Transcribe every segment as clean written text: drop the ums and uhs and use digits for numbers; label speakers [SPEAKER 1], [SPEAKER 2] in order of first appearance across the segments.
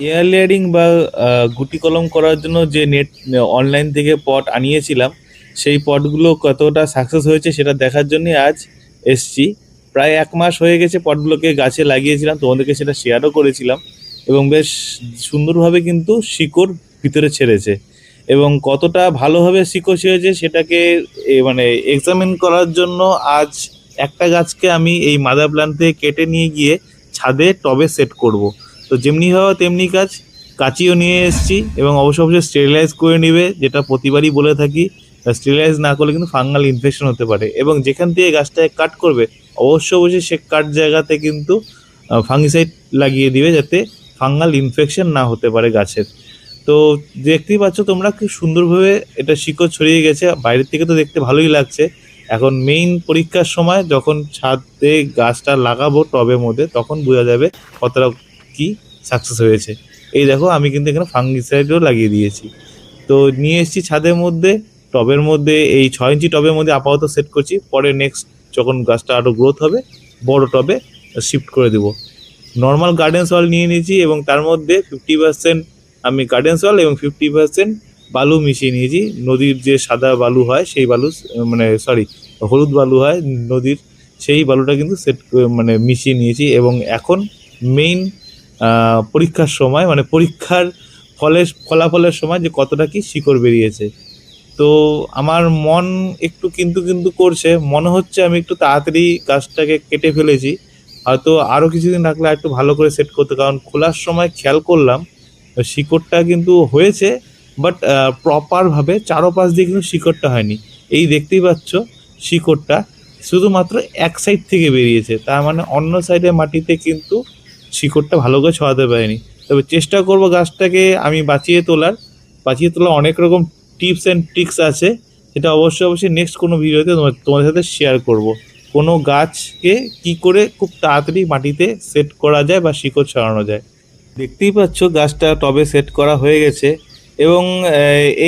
[SPEAKER 1] Air layering বা গুটি কলম করার জন্য যে অনলাইন থেকে পট আনিয়েছিলাম, সেই পটগুলো কতটা সাকসেস হয়েছে সেটা দেখার জন্যই আজ এসছি। প্রায় ১ মাস হয়ে গেছে পটগুলোকে গাছে লাগিয়েছিলাম, তোমাদেরকে সেটা শেয়ারও করেছিলাম এবং বেশ সুন্দরভাবে কিন্তু শিকড় ভিতরে ছেড়েছে। এবং কতটা ভালোভাবে শিকড় ছেড়েছে সেটাকে মানে এক্সামিন করার জন্য আজ একটা গাছকে আমি এই মাদার প্ল্যান্ট থেকে কেটে নিয়ে গিয়ে ছাদে টবে সেট করব। তো যেমনি হওয়া তেমনি কাজ, কাঁচিও নিয়ে এসেছি এবং অবশ্যই স্টেরিলাইজ করে নেবে, যেটা প্রতিবারই বলে থাকি। স্টেরিলাইজ না করলে কিন্তু ফাঙ্গাল ইনফেকশন হতে পারে এবং যেখান থেকে গাছটাকে কাট করবে অবশ্যই সে কাট জায়গাতে কিন্তু ফাঙ্গিসাইড লাগিয়ে দিবে, যাতে ফাঙ্গাল ইনফেকশন না হতে পারে গাছের। তো দেখতেই পাচ্ছ তোমরা কি সুন্দরভাবে এটা শিকড় ছড়িয়ে গেছে, বাইরের থেকে তো দেখতে ভালোই লাগছে। এখন মেইন পরীক্ষার সময় যখন ছাদে গাছটা লাগাবো টবের মধ্যে, তখন বোঝা যাবে কতটা কি সাকসেস হয়েছে। এই দেখো আমি কিন্তু এখানে ফাঙ্গিসাইডও লাগিয়ে দিয়েছি। তো নিয়ে এসেছি ছাদের মধ্যে, টবের মধ্যে এই 6 ইঞ্চি টবের মধ্যে আপাতত সেট করছি। পরে নেক্সট যখন গাছটা আরও গ্রোথ হবে বড় টবে শিফট করে দেবো। নর্মাল গার্ডেন সয়েল নিয়ে নিয়েছি এবং তার মধ্যে 50% আমি গার্ডেন সয়েল এবং 50% বালু মিশিয়ে নিয়েছি। নদীর যে সাদা বালু হয় সেই বালু, মানে সরি, হলুদ বালু হয় নদীর, সেই বালুটা কিন্তু মানে মিশিয়ে নিয়েছি। এবং এখন মেইন পরীক্ষার সময়, মানে পরীক্ষার ফলাফলের সময় যে কতটা কি শিকড় বেরিয়েছে। তো আমার মন একটু কিন্তু কিন্তু করছে, মনে হচ্ছে আমি একটু তাড়াতাড়ি গাছটাকে কেটে ফেলেছি। হয়তো আরও কিছুদিন রাখলে একটু ভালো করে সেট করতে, কারণ খোলার সময় খেয়াল করলাম শিকড়টা কিন্তু হয়েছে, বাট প্রপারভাবে চারোপাশ দিয়ে কিন্তু শিকড়টা হয়নি। এই দেখতেই পাচ্ছ শিকড়টা শুধুমাত্র এক সাইড থেকে বেরিয়েছে, তার মানে অন্য সাইডের মাটিতে কিন্তু শিকড়টা ভালো করে ছড়াতে পারেনি। তবে চেষ্টা করব গাছটাকে আমি বাঁচিয়ে তোলার অনেক রকম টিপস অ্যান্ড ট্রিক্স আছে, সেটা অবশ্যই নেক্সট কোনো ভিডিওতে তোমাদের সাথে শেয়ার করব। কোনো গাছকে কি করে খুব তাড়াতাড়ি মাটিতে সেট করা যায় বা শিকড় ছড়ানো যায়। দেখতেই পাচ্ছ গাছটা টবে সেট করা হয়ে গেছে এবং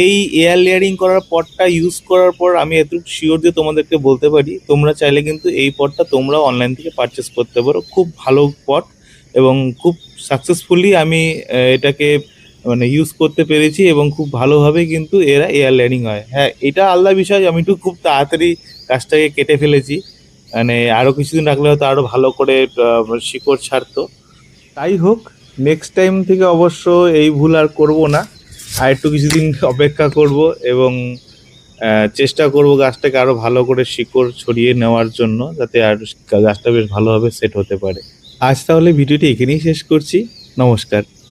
[SPEAKER 1] এই এয়ার লেয়ারিং করার পটটা ইউজ করার পর আমি এতটুকু শিওর দিয়ে তোমাদেরকে বলতে পারি, তোমরা চাইলে কিন্তু এই পটটা তোমরাও অনলাইন থেকে পারচেস করতে পারো। খুব ভালো পট এবং খুব সাকসেসফুলি আমি এটাকে মানে ইউজ করতে পেরেছি এবং খুব ভালোভাবে কিন্তু এরা এয়ার লেয়ারিং হয়। হ্যাঁ, এটা আলাদা বিষয়, আমি একটু খুব তাড়াতাড়ি গাছটাকে কেটে ফেলেছি, মানে আরও কিছুদিন রাখলে হয়তো আরও ভালো করে শিকড় ছাড়তো। তাই হোক, নেক্সট টাইম থেকে অবশ্য এই ভুল আর করব না, আর একটু কিছুদিন অপেক্ষা করব এবং চেষ্টা করব গাছটাকে আরও ভালো করে শিকড় ছড়িয়ে নেওয়ার জন্য, যাতে আর গাছটা বেশ ভালোভাবে সেট হতে পারে। আজ তাহলে ভিডিওটি এখানেই শেষ করছি। নমস্কার।